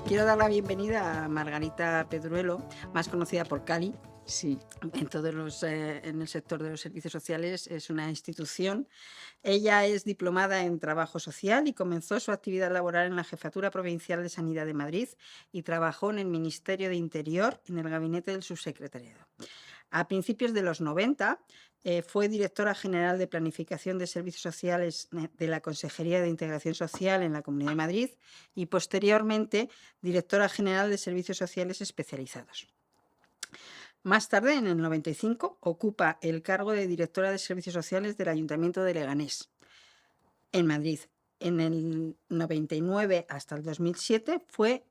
Quiero dar la bienvenida a Margarita Pedruelo, más conocida por Cali. Sí, En el sector de los servicios sociales es una institución. Ella es diplomada en trabajo social y comenzó su actividad laboral en la Jefatura Provincial de Sanidad de Madrid y trabajó en el Ministerio de Interior en el gabinete del subsecretariado. A principios de los 90 fue directora general de Planificación de Servicios Sociales de la Consejería de Integración Social en la Comunidad de Madrid y posteriormente directora general de Servicios Sociales Especializados. Más tarde, en el 95, ocupa el cargo de directora de Servicios Sociales del Ayuntamiento de Leganés, en Madrid. En el 99 hasta el 2007 fue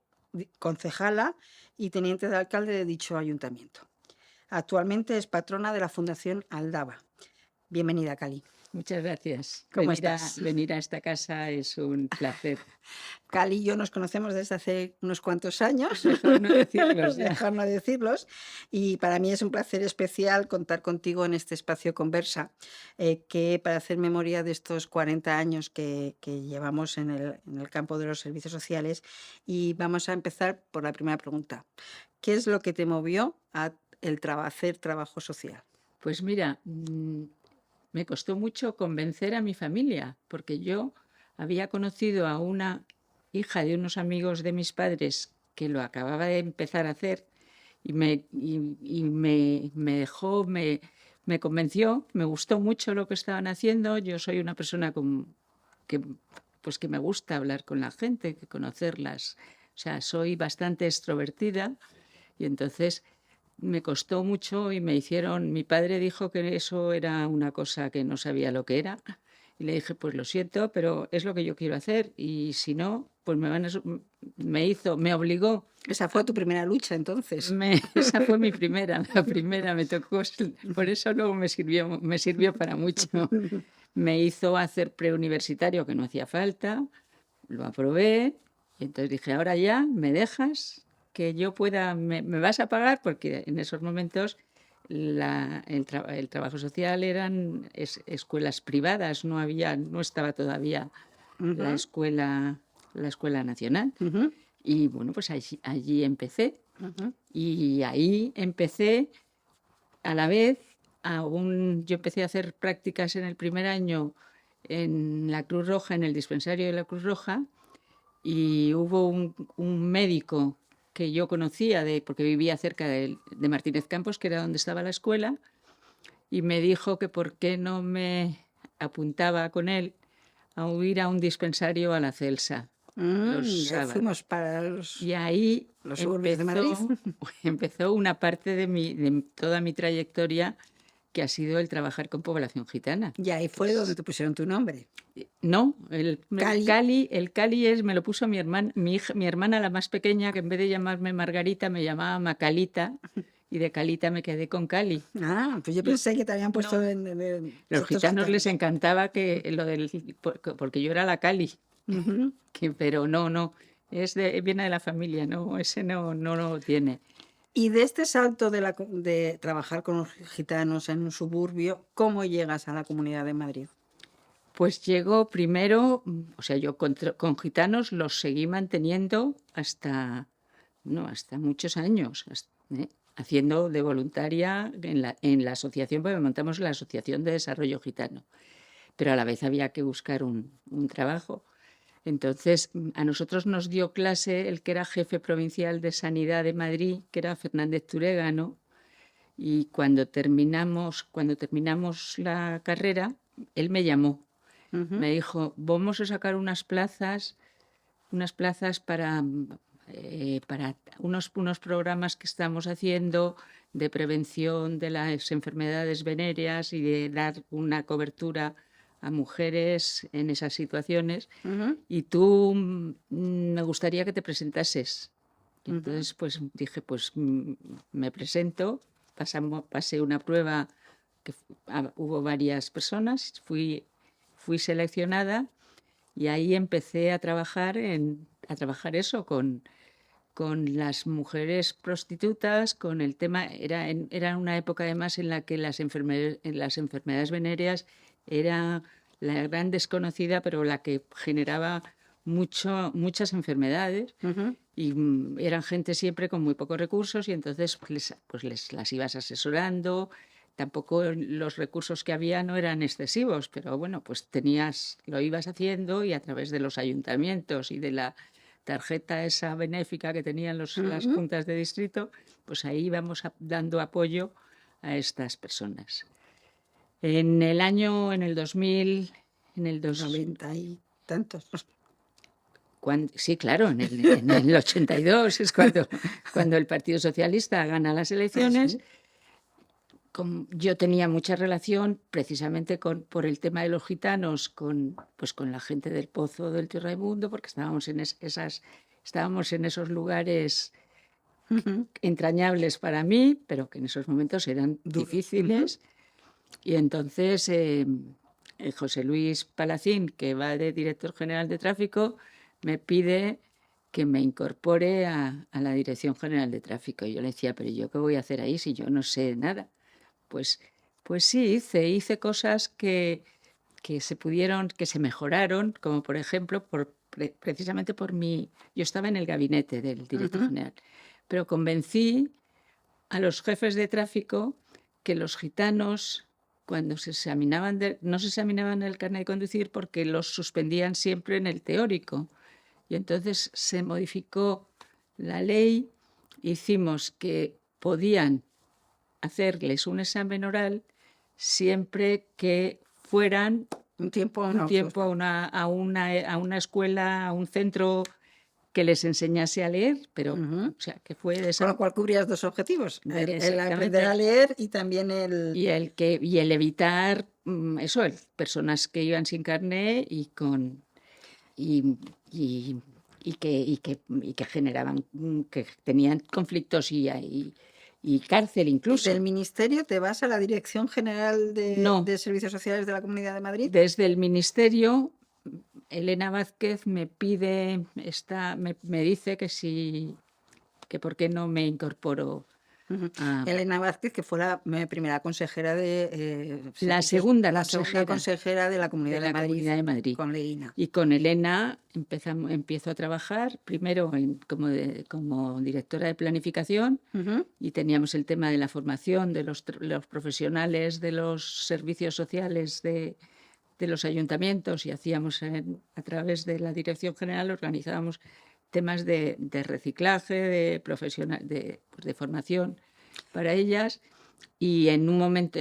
concejala y teniente de alcalde de dicho ayuntamiento. Actualmente es patrona de la Fundación Aldaba. Bienvenida, Cali. muchas gracias. ¿Cómo estás? Venir a esta casa es un placer. Cali y yo nos conocemos desde hace unos cuantos años, Mejor no decirlos ya. mejor no decirlos, y para mí es un placer especial contar contigo en este espacio Conversa, que para hacer memoria de estos 40 años que llevamos en el campo de los servicios sociales. Y vamos a empezar por la primera pregunta. ¿Qué es lo que te movió a hacer trabajo social? Pues mira, me costó mucho convencer a mi familia, porque yo había conocido a una hija de unos amigos de mis padres que lo acababa de empezar a hacer y me dejó, me convenció, me gustó mucho lo que estaban haciendo. Yo soy una persona que me gusta hablar con la gente, que conocerlas. O sea, soy bastante extrovertida y entonces me costó mucho mi padre dijo que eso era una cosa que no sabía lo que era y le dije, pues lo siento, pero es lo que yo quiero hacer y si no, pues me obligó. Esa fue tu primera lucha, entonces. Esa fue la primera me tocó, por eso luego me sirvió para mucho. Me hizo hacer preuniversitario que no hacía falta, lo aprobé y entonces dije, ahora ya, ¿me dejas? Que yo pueda, me vas a pagar, porque en esos momentos el trabajo social eran escuelas privadas, no estaba todavía la escuela nacional. Y bueno, pues allí empecé. Y ahí empecé a la vez, yo empecé a hacer prácticas en el primer año en la Cruz Roja, en el dispensario de la Cruz Roja, y hubo un médico que yo conocía porque vivía cerca de Martínez Campos, que era donde estaba la escuela, y me dijo que por qué no me apuntaba con él a ir a un dispensario a la Celsa. Ya fuimos para Y ahí los suburbios de Madrid. empezó una parte de toda mi trayectoria, que ha sido el trabajar con población gitana. Y ahí fue donde te pusieron tu nombre. No, Cali. El Cali me lo puso mi hermana, la más pequeña, que en vez de llamarme Margarita me llamaba Macalita, y de Calita me quedé con Cali. Pues yo pensé que te habían puesto No. Los gitanos les encantaba porque yo era la Cali, pero no, viene de la familia, no, ese no lo tiene. Y de este salto de trabajar con los gitanos en un suburbio, ¿cómo llegas a la Comunidad de Madrid? Pues llego primero, o sea, yo con gitanos los seguí manteniendo hasta muchos años, haciendo de voluntaria en la asociación, porque montamos la Asociación de Desarrollo Gitano, pero a la vez había que buscar un trabajo. Entonces, a nosotros nos dio clase el que era jefe provincial de Sanidad de Madrid, que era Fernández Turégano, y cuando terminamos la carrera, él me llamó. Me dijo, vamos a sacar unas plazas para unos programas que estamos haciendo de prevención de las enfermedades venéreas y de dar una cobertura a mujeres en esas situaciones. Y tú, me gustaría que te presentases. Entonces, pues dije, pues me presento, pasé una prueba que hubo varias personas, fui seleccionada y ahí empecé a trabajar eso con las mujeres prostitutas, con el tema, era una época además en la que las enfermedades venéreas era la gran desconocida, pero la que generaba muchas enfermedades. Ujú. Y eran gente siempre con muy pocos recursos y entonces pues las ibas asesorando. Tampoco los recursos que había no eran excesivos, pero bueno, pues lo ibas haciendo y a través de los ayuntamientos y de la tarjeta esa benéfica que tenían las Ujú. juntas de distrito, pues ahí íbamos dando apoyo a estas personas. En el 2000, en el dos, 90 y tantos. sí, claro, en el 82 es cuando el Partido Socialista gana las Ah, elecciones. sí. Yo tenía mucha relación precisamente por el tema de los gitanos pues con la gente del Pozo del Tío Raimundo, porque estábamos en esos lugares Ujú. entrañables para mí, pero que en esos momentos eran Duros. Ujú. difíciles. Y entonces José Luis Palacín, que va de director general de tráfico, me pide que me incorpore a la Dirección General de Tráfico. Y yo le decía, pero ¿yo qué voy a hacer ahí si yo no sé nada? Pues, pues sí, hice cosas que se mejoraron, como por ejemplo, precisamente yo estaba en el gabinete del director Ujú. general, pero convencí a los jefes de tráfico que los gitanos, cuando no se examinaban el carnet de conducir porque los suspendían siempre en el teórico. Y entonces se modificó la ley, hicimos que podían hacerles un examen oral siempre que fueran Un tiempo un no, pues, tiempo a una escuela, a un centro que les enseñase a leer, pero ujú. o sea, que fue Con lo cual cubrías dos objetivos, el aprender a exactamente. leer y también el... Y el evitar eso, personas que iban sin carné y, y, y que generaban, que tenían conflictos y cárcel ¿Y del incluso. ministerio te vas a la Dirección General No, de Servicios Sociales de la Comunidad de Madrid? desde el ministerio, Elena Vázquez me dice que por qué no me incorporo Ujú. a Elena Vázquez, que fue la primera consejera de la servicios, segunda la segunda consejera consejera de la de Comunidad de la Madrid, Comunidad de Madrid. con Leína. Y con Elena empiezo a trabajar primero como directora de planificación Ujú. y teníamos el tema de la formación de los profesionales de los servicios sociales de los ayuntamientos y hacíamos a través de la Dirección General, organizábamos temas de reciclaje, pues de formación para ellas. Y en un momento,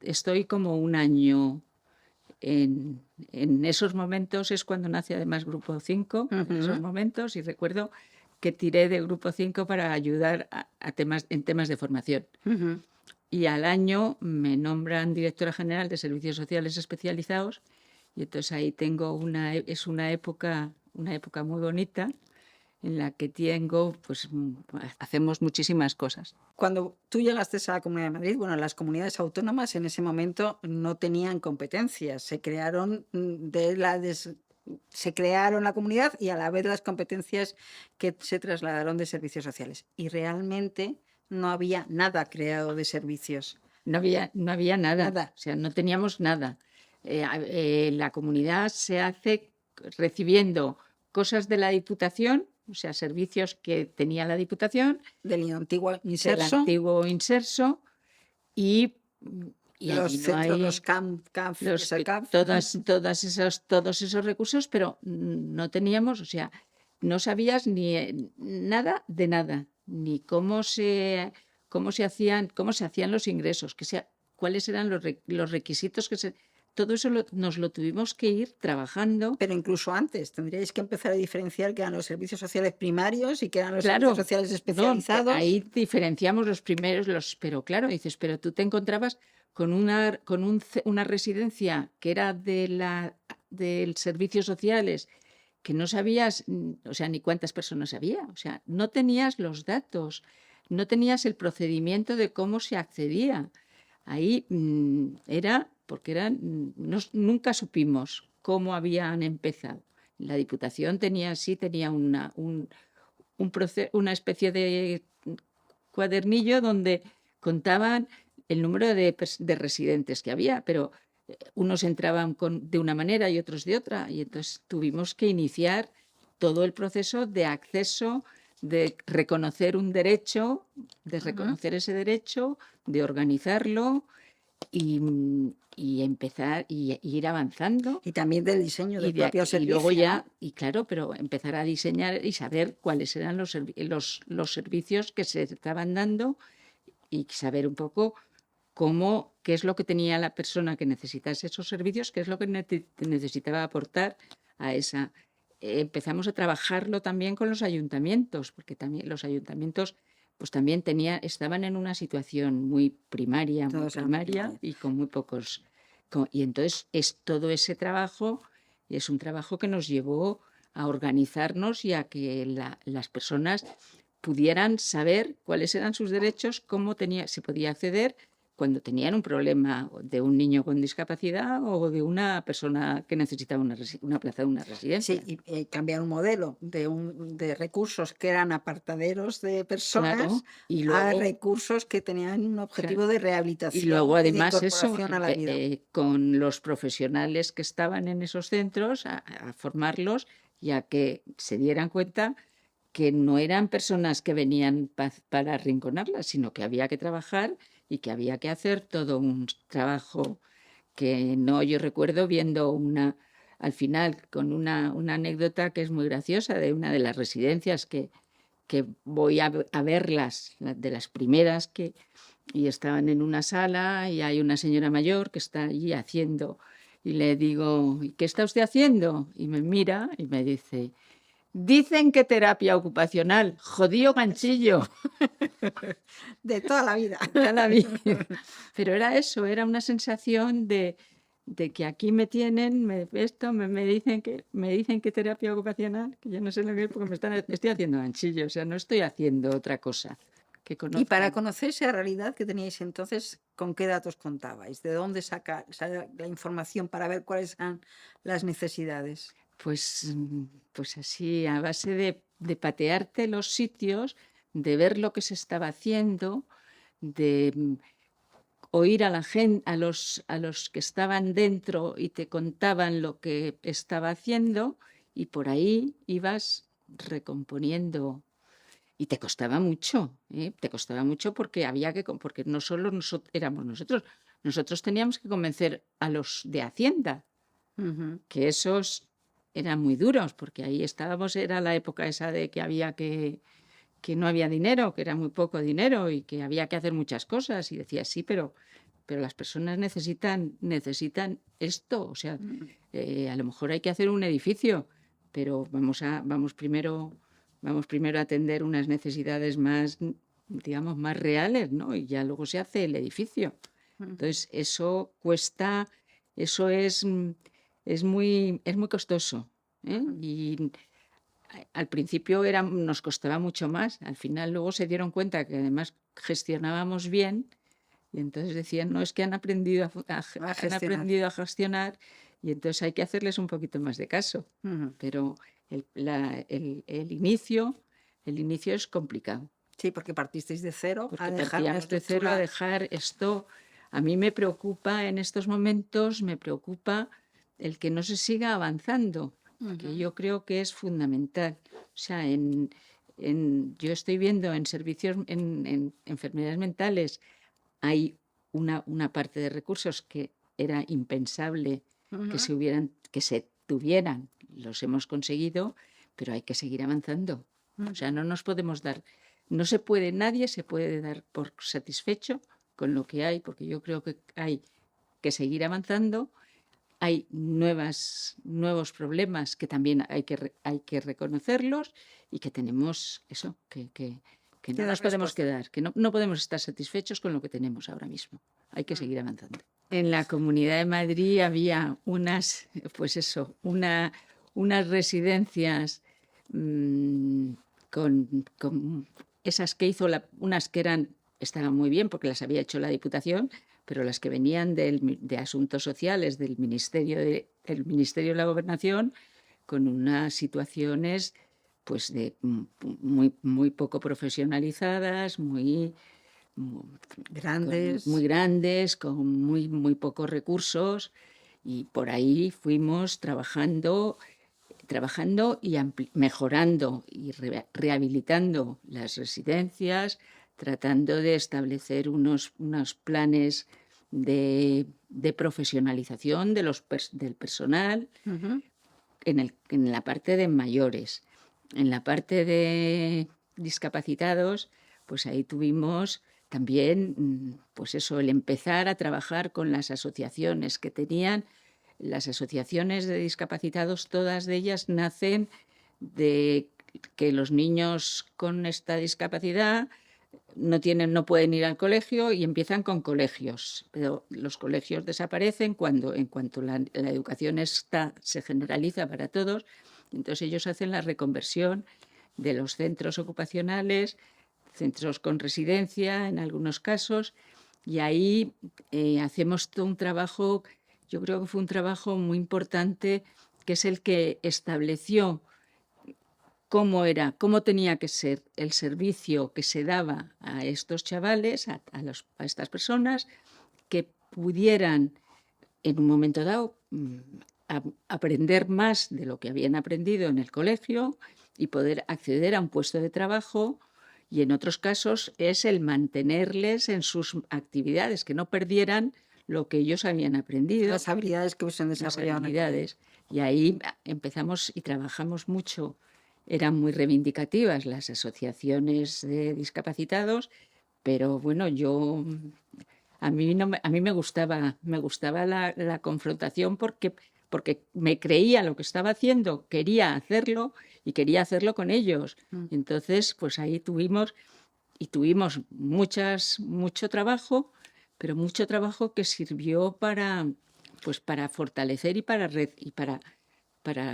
estoy como un año en esos momentos, es cuando nace además Grupo 5, en esos Ujú. momentos, y recuerdo que tiré de Grupo 5 para ayudar en temas de formación. Ujú. Y al año me nombran directora general de Servicios Sociales Especializados y entonces ahí es una época muy bonita en la que hacemos muchísimas cosas. Cuando tú llegaste a la Comunidad de Madrid, bueno, las comunidades autónomas en ese momento no tenían competencias, se crearon se crearon la comunidad y a la vez las competencias que se trasladaron de servicios sociales. Y realmente no había nada creado de servicios, No había nada, nada. o sea, no teníamos nada. La comunidad se hace recibiendo cosas de la Diputación, o sea, servicios que tenía la Diputación, Del antiguo del inserso, antiguo Inserso, y, y los allí no centros, los hay CAF, SECAF. todos esos recursos, pero no teníamos, o sea, no sabías ni nada de nada, ni cómo se hacían los ingresos, cuáles eran los requisitos todo eso nos lo tuvimos que ir trabajando. Pero incluso antes, tendríais que empezar a diferenciar qué eran los servicios sociales primarios y qué eran los servicios Claro, sociales no, ahí especializados. diferenciamos los primeros, pero claro, dices, pero tú te encontrabas con una residencia que era del servicios sociales, que no sabías, o sea, ni cuántas personas había, o sea, no tenías los datos, no tenías el procedimiento de cómo se accedía. Ahí nunca supimos cómo habían empezado. La Diputación tenía una especie de cuadernillo donde contaban el número de residentes que había, pero unos entraban de una manera y otros de otra, y entonces tuvimos que iniciar todo el proceso de acceso, de reconocer un derecho, de reconocer ese derecho, de organizarlo y empezar y ir avanzando. Y también del diseño del propio Y servicio, luego ya, ¿no? y claro, pero empezar a diseñar y saber cuáles eran los servicios que se estaban dando y saber un poco qué es lo que tenía la persona que necesitase esos servicios, qué es lo que necesitaba aportar a esa. Empezamos a trabajarlo también con los ayuntamientos, porque también los ayuntamientos pues también estaban en una situación muy primaria y con muy pocos. Y entonces todo ese trabajo es un trabajo que nos llevó a organizarnos y a que las personas pudieran saber cuáles eran sus derechos, se podía acceder cuando tenían un problema de un niño con discapacidad o de una persona que necesitaba una plaza de una residencia. Sí, y cambiar un modelo de recursos que eran apartaderos de personas y a luego, recursos que tenían un objetivo de y rehabilitación luego y de además incorporación a la vida. con los profesionales que estaban en esos centros, a formarlos y a que se dieran cuenta que no eran personas que venían para arrinconarlas, sino que había que trabajar y que había que hacer todo un trabajo que no, yo recuerdo viendo al final, con una anécdota que es muy graciosa de una de las residencias que voy a verlas, de las primeras y estaban en una sala y hay una señora mayor que está allí haciendo, y le digo, ¿y qué está usted haciendo? Y me mira y me dice, dicen que terapia ocupacional, jodido ganchillo. De toda la vida. Pero era eso, era una sensación de que aquí me tienen, me dicen que terapia ocupacional, que yo no sé lo que es porque estoy haciendo ganchillo, o sea, no estoy haciendo otra cosa. Y para conocer esa realidad que teníais entonces, ¿con qué datos contabais? ¿De dónde saca la información para ver cuáles eran las necesidades? Pues así, a base de patearte los sitios, de ver lo que se estaba haciendo, de oír a la gente, a los que estaban dentro y te contaban lo que estaba haciendo, y por ahí ibas recomponiendo. Y te costaba mucho, ¿eh? Te costaba mucho porque porque no solo éramos nosotros teníamos que convencer a los de Hacienda, que esos eran muy duros, porque ahí estábamos, era la época esa de que que no había dinero, que era muy poco dinero y que había que hacer muchas cosas. Y decía, sí, pero las personas necesitan esto. O sea, a lo mejor hay que hacer un edificio, pero vamos primero a atender unas necesidades más, digamos, más reales, ¿no? Y ya luego se hace el edificio. Entonces, eso cuesta, eso es muy costoso, ¿eh? Y al principio nos costaba mucho más. Al final luego se dieron cuenta que además gestionábamos bien y entonces decían, no, es que han aprendido a gestionar y entonces hay que hacerles un poquito más de caso. Pero el inicio es complicado. Sí, porque partisteis de cero Porque a dejar partíamos de cero a dejar esto. A mí me preocupa en estos momentos, el que no se siga avanzando, que yo creo que es fundamental. O sea, yo estoy viendo en servicios, en enfermedades mentales, hay una parte de recursos que era impensable que se tuvieran, los hemos conseguido, pero hay que seguir avanzando. O sea, no nos podemos dar, nadie se puede dar por satisfecho con lo que hay, porque yo creo que hay que seguir avanzando. Hay nuevos problemas que también hay que reconocerlos y que tenemos eso, que no nos podemos quedar, que no podemos estar satisfechos con lo que tenemos ahora mismo. Hay que seguir avanzando. En la Comunidad de Madrid había unas residencias con esas que hizo, unas que estaban muy bien porque las había hecho la Diputación, pero las que venían de Asuntos Sociales del Ministerio de la Gobernación, con unas situaciones pues muy poco profesionalizadas, muy mu- Grandes. muy grandes, con muy pocos recursos, y por ahí fuimos trabajando y mejorando y rehabilitando las residencias, tratando de establecer unos planes de profesionalización del personal Ujú. en la parte de mayores. En la parte de discapacitados, pues ahí tuvimos también, pues eso, el empezar a trabajar con las asociaciones que tenían. Las asociaciones de discapacitados, todas de ellas nacen de que los niños con esta discapacidad no pueden ir al colegio y empiezan con colegios, pero los colegios desaparecen en cuanto la educación se generaliza para todos. Entonces ellos hacen la reconversión de los centros ocupacionales, centros con residencia en algunos casos, y ahí hacemos todo un trabajo. Yo creo que fue un trabajo muy importante, que es el que estableció cómo tenía que ser el servicio que se daba a estos chavales, a estas personas, que pudieran en un momento dado aprender más de lo que habían aprendido en el colegio y poder acceder a un puesto de trabajo, y en otros casos es el mantenerles en sus actividades, que no perdieran lo que ellos habían aprendido, Las habilidades que se han las desarrollado en el colegio. habilidades. Y ahí empezamos y trabajamos mucho. Eran muy reivindicativas las asociaciones de discapacitados, pero bueno, a mí, no me, a mí me gustaba la confrontación, porque me creía lo que estaba haciendo, quería hacerlo y quería hacerlo con ellos. Mm. Entonces, pues ahí tuvimos mucho trabajo, pero mucho trabajo que sirvió para fortalecer para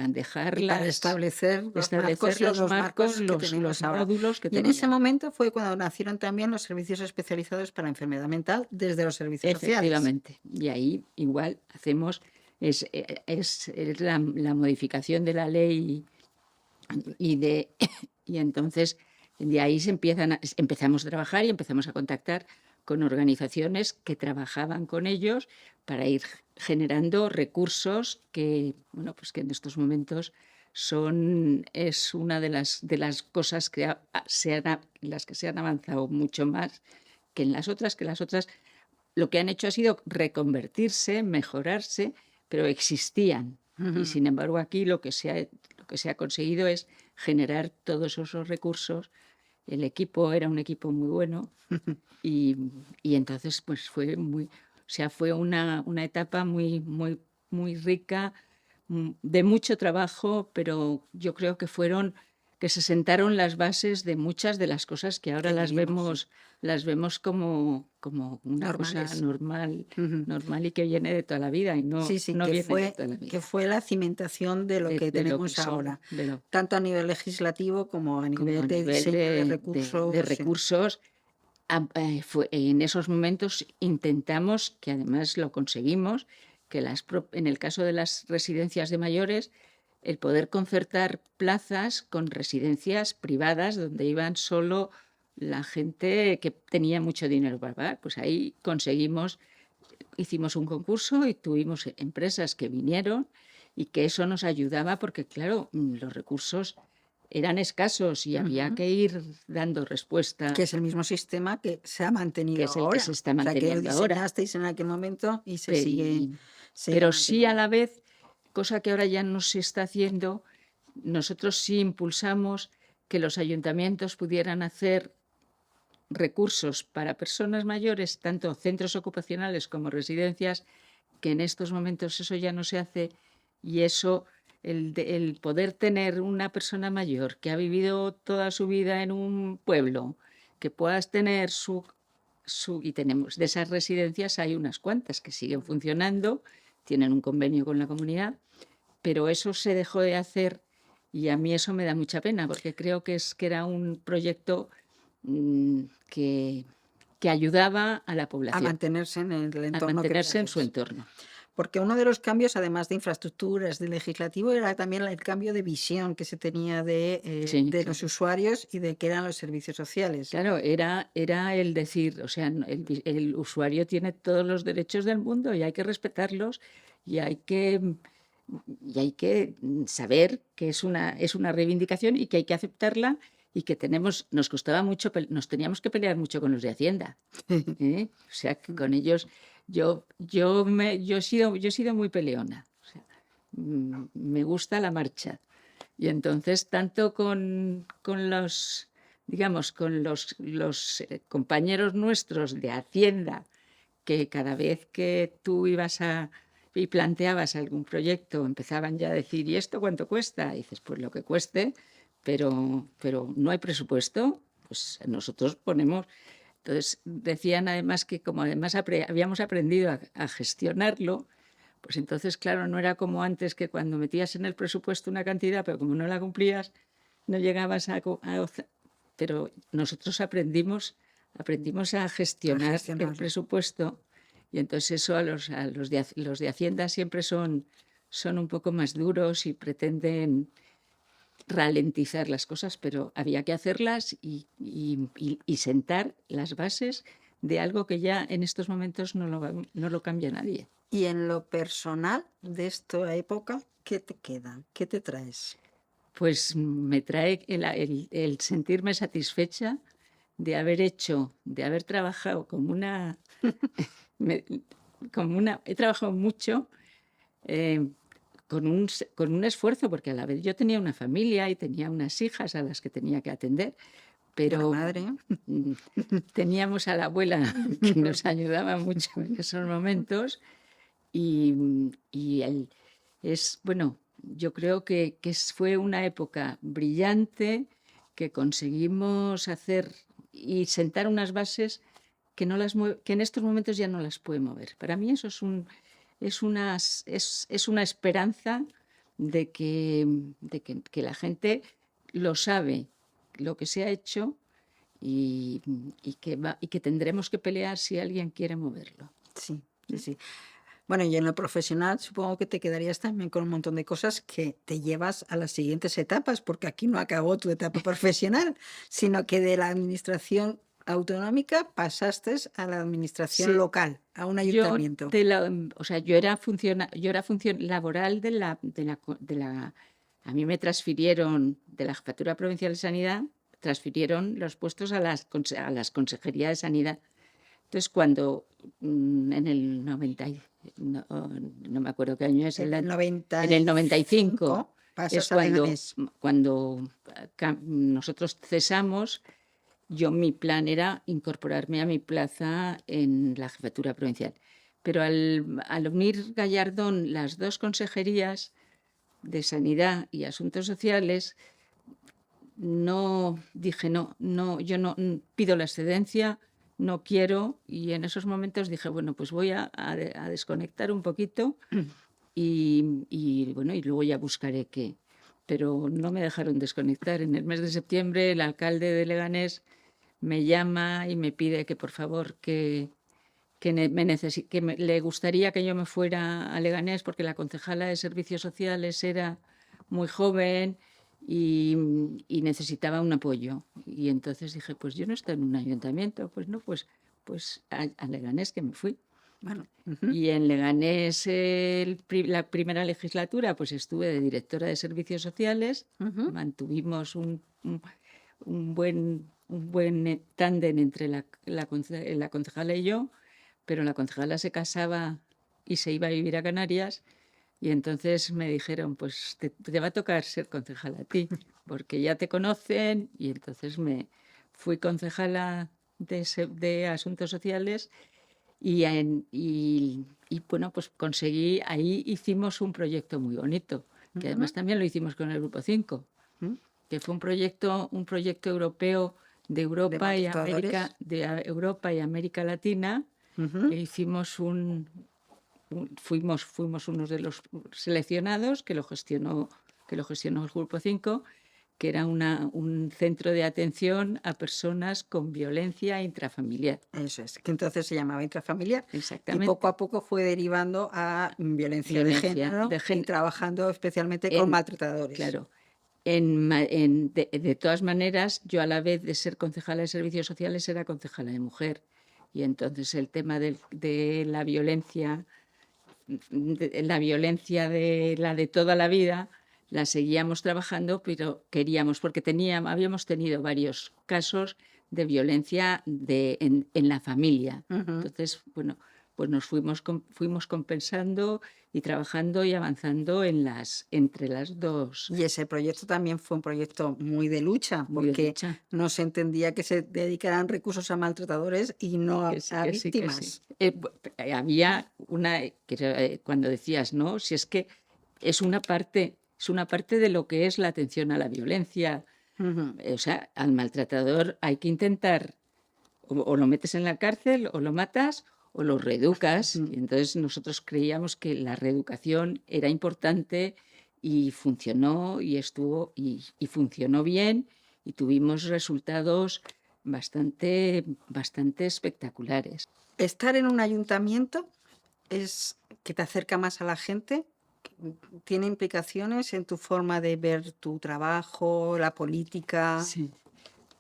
dejar Y para establecer los marcos que los tenemos ahora. módulos que Y en ese teníamos. momento fue cuando nacieron también los servicios especializados para enfermedad mental desde los servicios sociales. Efectivamente. Y ahí igual hacemos, es la modificación de la ley, y, de, y entonces de ahí empezamos a trabajar y empezamos a contactar con organizaciones que trabajaban con ellos para ir generando recursos que, bueno, pues que en estos momentos es una de las cosas las que se han avanzado mucho más que las otras lo que han hecho ha sido reconvertirse, mejorarse, pero existían. Y sin embargo aquí lo que se ha conseguido es generar todos esos recursos. El equipo era un equipo muy bueno, y entonces pues fue una etapa muy rica, de mucho trabajo, pero yo creo que se sentaron las bases de muchas de las cosas que ahora Que vivimos, las vemos como una cosa normales. normal y que viene de toda la vida, y Sí, sí, no viene de toda la vida. que fue la cimentación de lo que De lo tenemos que son, ahora, de lo tanto a nivel legislativo como a como nivel a de nivel diseño de de recursos. recursos. En esos momentos intentamos, que además lo conseguimos, que en el caso de las residencias de mayores, el poder concertar plazas con residencias privadas donde iban solo la gente que tenía mucho dinero para pagar. Pues ahí hicimos un concurso y tuvimos empresas que vinieron, y que eso nos ayudaba porque, claro, los recursos eran escasos y había que ir dando respuesta, Que es el mismo sistema que se ha mantenido que es el que se ahora. está O sea, que lo manteniendo ahora. diseñasteis en aquel momento y sigue Pero sí, a manteniendo. la vez, cosa que ahora ya no se está haciendo, nosotros sí impulsamos que los ayuntamientos pudieran hacer recursos para personas mayores, tanto centros ocupacionales como residencias, que en estos momentos eso ya no se hace. Y eso, el poder tener una persona mayor que ha vivido toda su vida en un pueblo, que puedas tener y tenemos de esas residencias, hay unas cuantas que siguen funcionando, tienen un convenio con la comunidad, pero eso se dejó de hacer, y a mí eso me da mucha pena, porque creo que era un proyecto mm, que, que ayudaba a la A población mantenerse en el a entorno que mantenerse en su tenéis. entorno. Porque uno de los cambios, además de infraestructuras, de legislativo, era también el cambio de visión que se tenía Sí, de los usuarios y de qué eran los servicios sociales. claro, era el decir, o sea, el usuario tiene todos los derechos del mundo y hay que respetarlos y hay que, saber que es una reivindicación y que hay que aceptarla y que nos costaba mucho, nos teníamos que pelear mucho con los de Hacienda. ¿Eh? O sea, que con ellos yo he sido muy peleona. O sea, me gusta la marcha. Y entonces, tanto con los, digamos, con los compañeros nuestros de Hacienda, que cada vez que tú ibas y planteabas algún proyecto, empezaban ya a decir, ¿y esto cuánto cuesta? Y dices, pues lo que cueste, pero no hay presupuesto, pues nosotros ponemos. Entonces decían además que como además habíamos aprendido a gestionarlo, pues entonces, claro, no era como antes que cuando metías en el presupuesto una cantidad, pero como no la cumplías, no llegabas pero nosotros aprendimos a gestionar el gestionarlo. presupuesto y entonces eso los de Hacienda siempre son un poco más duros y pretenden ralentizar las cosas, pero había que hacerlas y sentar las bases de algo que ya en estos momentos no lo cambia nadie. Y en lo personal de esta época, ¿qué te queda? ¿Qué te traes? Pues me trae el sentirme satisfecha de haber trabajado me- he trabajado mucho eh, con un esfuerzo, porque a la vez yo tenía una familia y tenía unas hijas a las que tenía que atender, Una pero madre. teníamos a la abuela que nos ayudaba mucho en esos momentos y, bueno, yo creo que fue una época brillante que conseguimos hacer y sentar unas bases que en estos momentos ya no las puede mover. Para mí eso es una esperanza que la gente lo sabe, lo que se ha hecho y que tendremos que pelear si alguien quiere moverlo. Sí, sí, sí. Bueno, y en lo profesional supongo que te quedarías también con un montón de cosas que te llevas a las siguientes etapas, porque aquí no acabó tu etapa profesional, sino que de la administración autonómica pasaste a la administración Sí, local, a un yo ayuntamiento. o sea, yo era función laboral a mí me transfirieron de la Jefatura Provincial de Sanidad, transfirieron los puestos a las consejerías de Sanidad. Entonces, cuando en el 90, no me acuerdo qué año es, En el en el 95 95 es pasas a Leganés. cuando nosotros cesamos. Mi plan era incorporarme a mi plaza en la Jefatura Provincial. Pero al unir Gallardón las dos consejerías de Sanidad y Asuntos Sociales, dije, yo no pido la excedencia, no quiero, y en esos momentos dije, bueno, pues voy a desconectar un poquito bueno, y luego ya buscaré qué. Pero no me dejaron desconectar. En el mes de septiembre el alcalde de Leganés me llama y me pide que por favor le gustaría que yo me fuera a Leganés porque la concejala de Servicios Sociales era muy joven y necesitaba un apoyo. Y entonces dije, pues yo no estoy en un ayuntamiento, pues no, pues a Leganés que me fui. Bueno, Y en Leganés, la primera legislatura, pues estuve de directora de Servicios Sociales, mantuvimos un buen tándem entre la concejala y yo, pero la concejala se casaba y se iba a vivir a Canarias y entonces me dijeron, pues te va a tocar ser concejala a ti, porque ya te conocen y entonces me fui concejala de Asuntos Sociales bueno, pues ahí hicimos un proyecto muy bonito, que además también lo hicimos con el Grupo 5, que fue un proyecto europeo de de Europa y motivadores. Europa y América Latina. E hicimos fuimos unos de los seleccionados que lo gestionó el Grupo 5 que era un centro de atención a personas con violencia intrafamiliar. Eso es, que entonces se llamaba intrafamiliar y Exactamente. poco a poco fue derivando a violencia de Violencia género de y género. trabajando especialmente con maltratadores. Claro. De todas maneras, yo a la vez de ser concejala de servicios sociales era concejala de mujer. Y entonces el tema de la violencia, de la de toda la vida, la seguíamos trabajando, pero queríamos, porque habíamos tenido varios casos de violencia en la familia. Entonces, bueno, pues nos fuimos compensando y trabajando y avanzando entre las dos. Y ese proyecto también fue un proyecto muy de lucha, Muy de porque lucha. no se entendía que se dedicaran recursos a maltratadores y no a Que sí, que sí, que víctimas. sí. Había cuando decías, ¿no? Si es que es una parte de lo que es la atención a la violencia. O sea, al maltratador hay que intentar, o lo metes en la cárcel, o lo matas, o lo reeducas. Y entonces nosotros creíamos que la reeducación era importante y funcionó y funcionó bien y tuvimos resultados bastante espectaculares. Estar en un ayuntamiento es que te acerca más a la gente, tiene implicaciones en tu forma de ver tu trabajo, la política. Sí.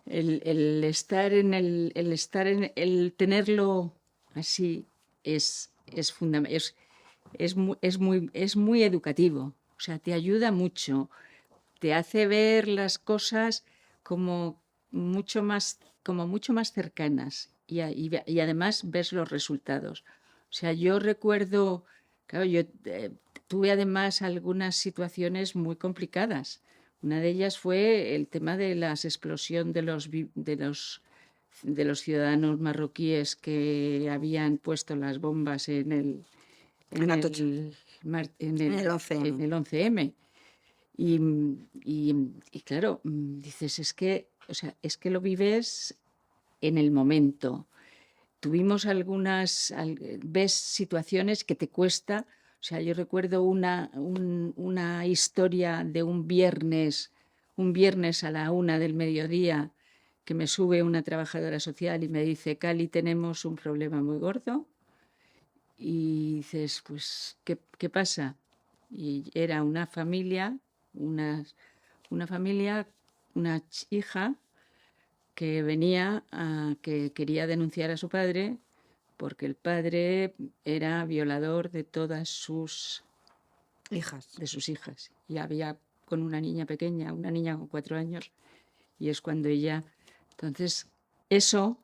El tenerlo así es muy educativo. O sea, te ayuda mucho, te hace ver las cosas como mucho más cercanas y además ves los resultados. O sea, yo recuerdo, claro, yo tuve además algunas situaciones muy complicadas. Una de ellas fue el tema de la explosión de los ciudadanos marroquíes que habían puesto las bombas en el En Atocha. En el 11M. Y claro, dices, es que lo vives en el momento. Tuvimos ves situaciones que te cuesta. O sea, yo recuerdo una historia de un viernes a la 1 del mediodía, que me sube una trabajadora social y me dice, Cali, tenemos un problema muy gordo. Y dices, pues, ¿qué pasa? Y era una familia, una hija que venía que quería denunciar a su padre porque el padre era violador de todas sus hijas. Y había con una niña pequeña, una niña con 4 años, y es cuando ella... Entonces, eso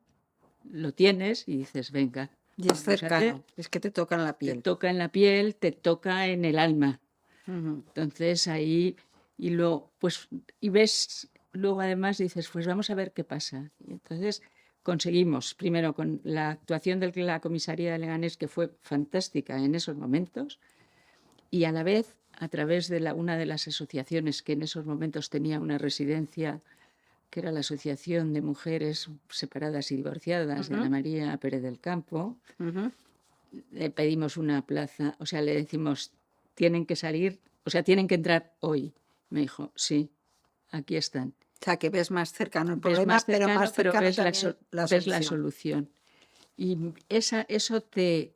lo tienes y dices, venga. Y es cercano, es que te toca en la piel. Te toca en la piel, te toca en el alma. Entonces ahí, y ves, luego además dices, pues vamos a ver qué pasa. Y entonces conseguimos, primero con la actuación de la comisaría de Leganés, que fue fantástica en esos momentos, y a la vez, a través de una de las asociaciones que en esos momentos tenía una residencia, que era la Asociación de Mujeres Separadas y Divorciadas de Ana María Pérez del Campo, le pedimos una plaza, o sea, le decimos, tienen que salir, o sea, tienen que entrar hoy. Me dijo, sí, aquí están. O sea, que ves más cercano el Ves problema, más cercano, pero más cercano ves también ves la solución. Y eso te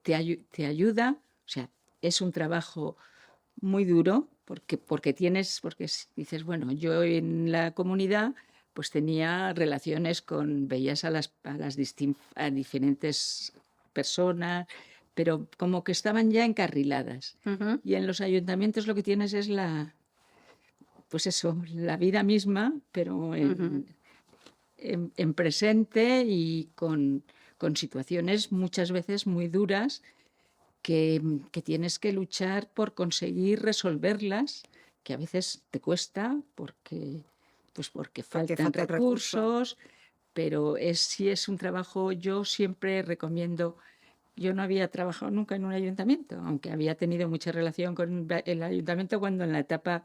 ayuda, o sea, es un trabajo muy duro, porque dices, bueno, yo en la comunidad pues tenía relaciones veías a diferentes personas, pero como que estaban ya encarriladas. Y en los ayuntamientos lo que tienes es pues eso, la vida misma, pero en presente y con situaciones muchas veces muy duras que tienes que luchar por conseguir resolverlas, que a veces te cuesta porque faltan recursos, pero sí es un trabajo. Yo siempre recomiendo. Yo no había trabajado nunca en un ayuntamiento, aunque había tenido mucha relación con el ayuntamiento cuando en la etapa,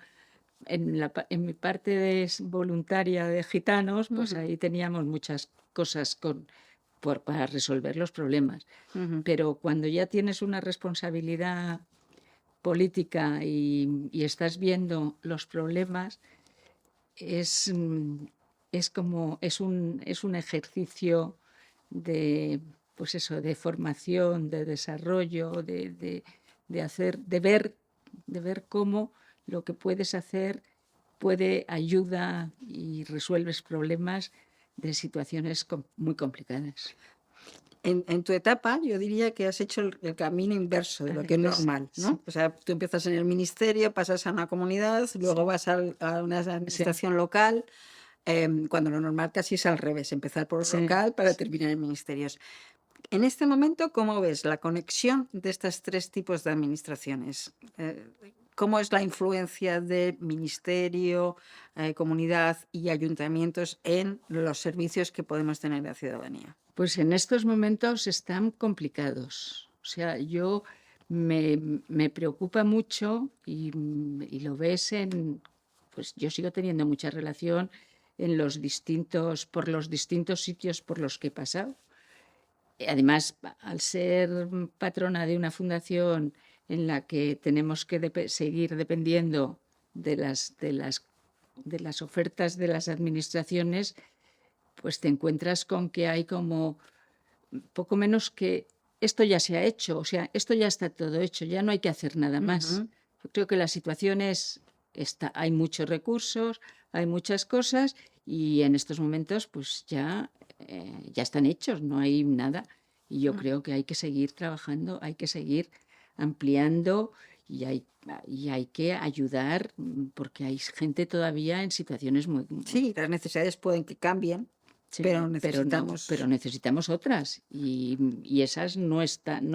en mi parte voluntaria de gitanos, pues ahí teníamos muchas cosas para resolver los problemas. Pero cuando ya tienes una responsabilidad política y estás viendo los problemas, es, es un ejercicio de, pues eso, de formación, de desarrollo, de ver cómo lo que puedes hacer puede ayuda y resuelves problemas de situaciones muy complicadas. En tu etapa, yo diría que has hecho el camino inverso de lo que es normal, ¿no? Sí. O sea, tú empiezas en el ministerio, pasas a una comunidad, luego vas a una Sí, administración local, cuando lo normal casi es al revés, empezar por sí, local para sí. terminar en ministerios. En este momento, ¿cómo ves la conexión de estos tres tipos de administraciones? ¿Cómo es la influencia de ministerio, comunidad y ayuntamientos en los servicios que podemos tener de la ciudadanía? Pues en estos momentos están complicados. O sea, me preocupa mucho y lo ves pues yo sigo teniendo mucha relación por los distintos sitios por los que he pasado. Además, al ser patrona de una fundación en la que tenemos que seguir dependiendo de las ofertas de las administraciones, pues te encuentras con que hay como poco menos que esto ya se ha hecho, o sea, esto ya está todo hecho, ya no hay que hacer nada más. Yo creo que la situación hay muchos recursos, hay muchas cosas y en estos momentos pues ya están hechos, no hay nada. Y yo creo que hay que seguir trabajando, hay que seguir ampliando y hay que ayudar porque hay gente todavía en situaciones muy... Sí, las necesidades pueden que cambien, Sí, pero pero necesitamos... necesitamos otras y esas no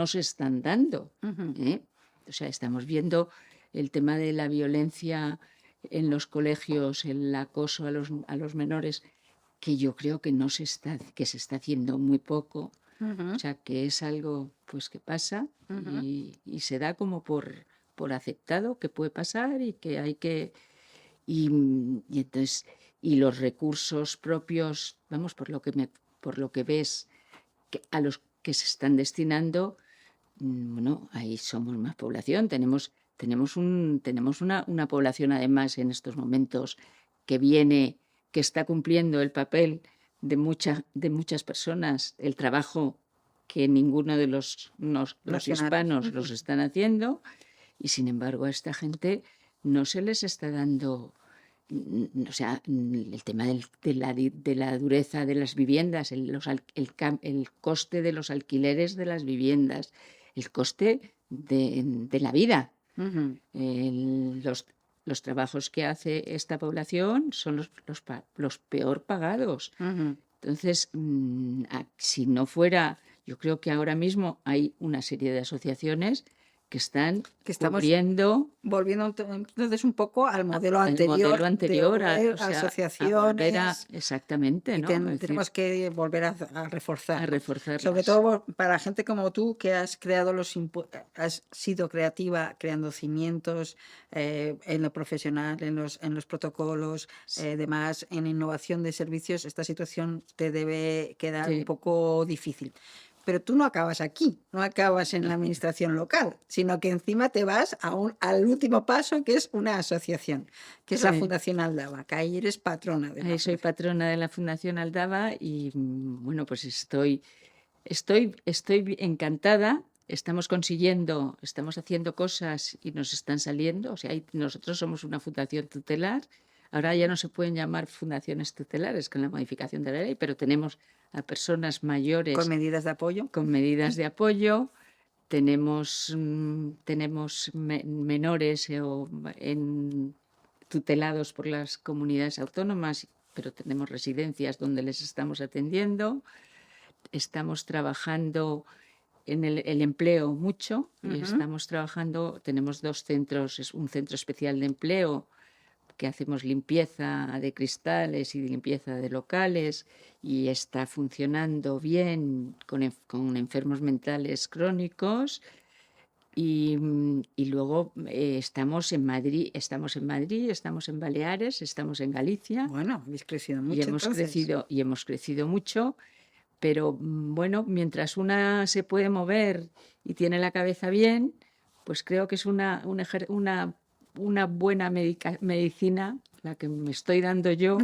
se están dando. Ujú. ¿Eh? O sea, estamos viendo el tema de la violencia en los colegios, el acoso a los menores, que yo creo que que se está haciendo muy poco. O Ujú. sea, que es algo pues que pasa Ujú. y se da como por aceptado que puede pasar y que hay que y entonces, y los recursos propios, vamos, por lo que ves, a los que se están destinando, bueno, ahí somos más población. Tenemos una población además en estos momentos que está cumpliendo el papel de muchas personas, el trabajo que ninguno de los Nacionales. hispanos los están haciendo, y sin embargo a esta gente no se les está dando, o sea, el tema de la dureza de las viviendas, el coste de los alquileres de las viviendas, el coste de la vida. Ujú. Los trabajos que hace esta población son los peor pagados. Ujú. Entonces, si no fuera, yo creo que ahora mismo hay una serie de asociaciones que están Que estamos cubriendo volviendo entonces un poco al modelo el modelo anterior de anterior, volver o a sea, a volver a, asociaciones exactamente, y ¿no? Es decir, tenemos que volver a a reforzarlo. Sobre reforzarlas. todo para gente como tú que has creado has sido creativa creando cimientos en lo profesional, en los protocolos, demás, en innovación de servicios, esta situación te debe quedar un Sí, poco difícil. Pero tú no acabas aquí, no acabas en la administración local, sino que encima te vas al último paso, que es una asociación, que es la sí. Fundación Aldaba, que ahí eres patrona de la Ahí soy fundación. patrona de la Fundación Aldaba y bueno, pues estoy encantada. Estamos haciendo cosas y nos están saliendo. O sea, nosotros somos una fundación tutelar. Ahora ya no se pueden llamar fundaciones tutelares con la modificación de la ley, pero tenemos a personas Con mayores medidas de apoyo. con medidas de apoyo. Tenemos menores tutelados por las comunidades autónomas, pero tenemos residencias donde les estamos atendiendo. Estamos trabajando en el empleo mucho y Ujú. estamos trabajando, tenemos dos centros, es un centro especial de empleo que hacemos limpieza de cristales y limpieza de locales y está funcionando bien con enfermos mentales crónicos y luego estamos en Madrid, estamos en Baleares, estamos en Galicia Bueno, habéis crecido mucho entonces. y hemos crecido mucho, pero bueno, mientras una se puede mover y tiene la cabeza bien, pues creo que es una una buena medicina, la que me estoy dando yo,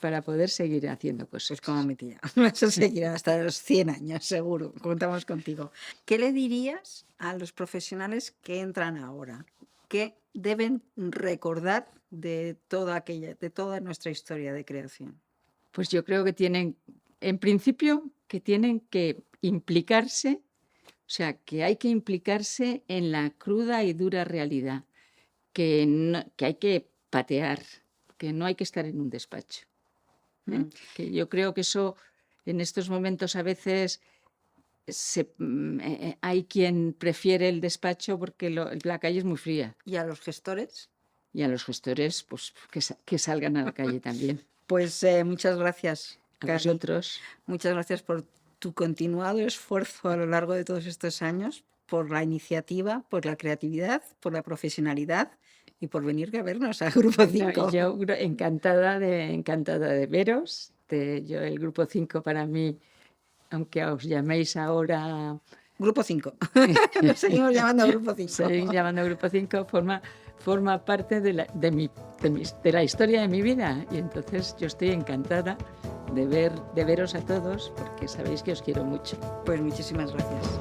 para poder seguir haciendo cosas. Pues como mi tía. Vas a seguir hasta los 100 años, seguro. Contamos contigo. ¿Qué le dirías a los profesionales que entran ahora? ¿Qué deben recordar de toda nuestra historia de creación? Pues yo creo que tienen, en principio, que tienen que implicarse, o sea, que hay que implicarse en la cruda y dura realidad, que hay que patear, que no hay que estar en un despacho. Que yo creo que eso en estos momentos a veces hay quien prefiere el despacho porque la calle es muy fría. ¿Y a los gestores? Y a los gestores, pues que salgan a la calle también. Pues muchas gracias, A Cari. vosotros. Muchas gracias por tu continuado esfuerzo a lo largo de todos estos años, por la iniciativa, por la creatividad, por la profesionalidad y por venir a vernos al Grupo 5. Yo encantada de veros. El Grupo 5 para mí, aunque os llaméis ahora... Grupo 5. Nos seguimos llamando Grupo 5. Seguimos llamando Grupo 5, forma parte de la historia de mi vida. Y entonces yo estoy encantada de veros a todos, porque sabéis que os quiero mucho. Pues muchísimas gracias.